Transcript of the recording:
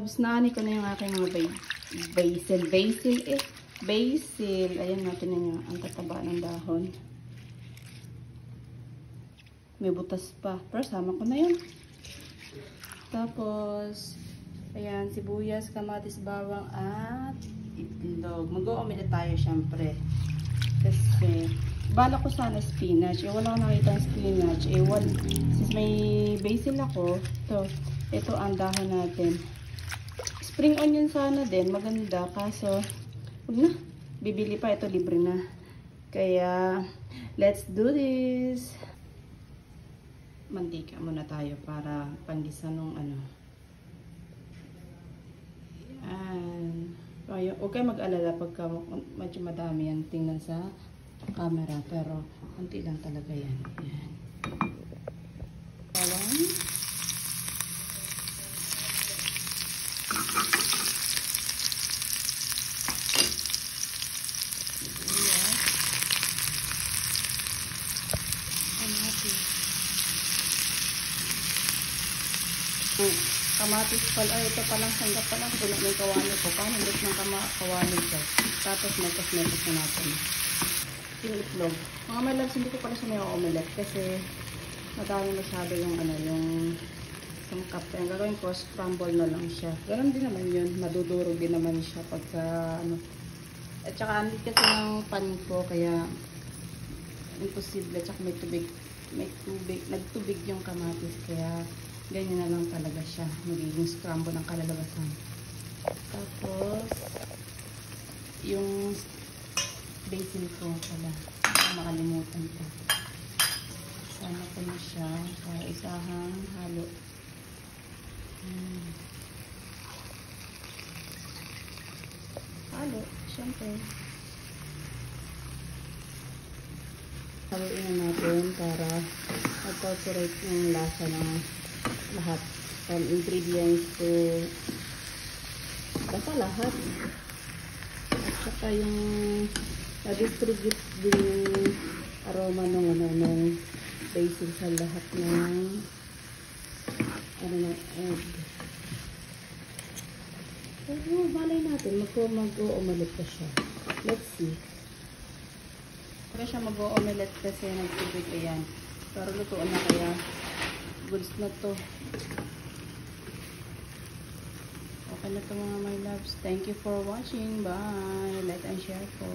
loves, nani ko na yung aking mga basil. Ayan natin na ang tataba ng dahon. May butas pa. Pero sama ko na yun. Tapos, ayan, sibuyas, kamatis, bawang, at itlog. Mag-o-omelette tayo syempre. Kasi, bala ko sana spinach. Wala ko nakita ng spinach. Since may basil ako, ito ang dahon natin. Spring onion sana din, maganda. Kaso, huwag na. Bibili pa, ito libre na. Kaya, let's do this. Mantika muna tayo para pandisa nung ano. Ayan. Huwag kayo mag-alala pagka medyo madami yan tingnan sa camera. Pero, konti lang talaga yan. Ayan. Bawang. Kamatis pala, ito palang sanggap palang puno may kawali ko. Paano ulit ng kawali ko? Tapos may cosmetics na natin. Yung itlog. Mga my loves, hindi ko pala siya may omelette kasi madami masyado yung ano, yung sangkap. Kaya gagawin ko, scramble na lang siya. Ganun din naman yun. Madudurog din naman siya pagka ano. At saka hindi kasi ng pan ko, kaya imposible. At saka may tubig. Nagtubig yung kamatis. Kaya ganyan na lang talaga siya. Magiging scramble ng kalalabasan. Tapos, yung basil ko pala. Makalimutan ko. Sana ko na siya. Para isahang halo. Halo, syempre. Haluin na natin para mag-incorporate yung lasa ng lahat. From ingredients to basta lahat. At saka yung na-distribute din yung aroma ng basil sa lahat ng egg. Pero malay natin, mag-o-omelette pa siya. Let's see. Kaya siya mag-o-omelette kasi nagtubig. Ayan. Pero lutuan na kaya. Goods na to. Okay na to mga my loves. Thank you for watching. Bye. Like and share po.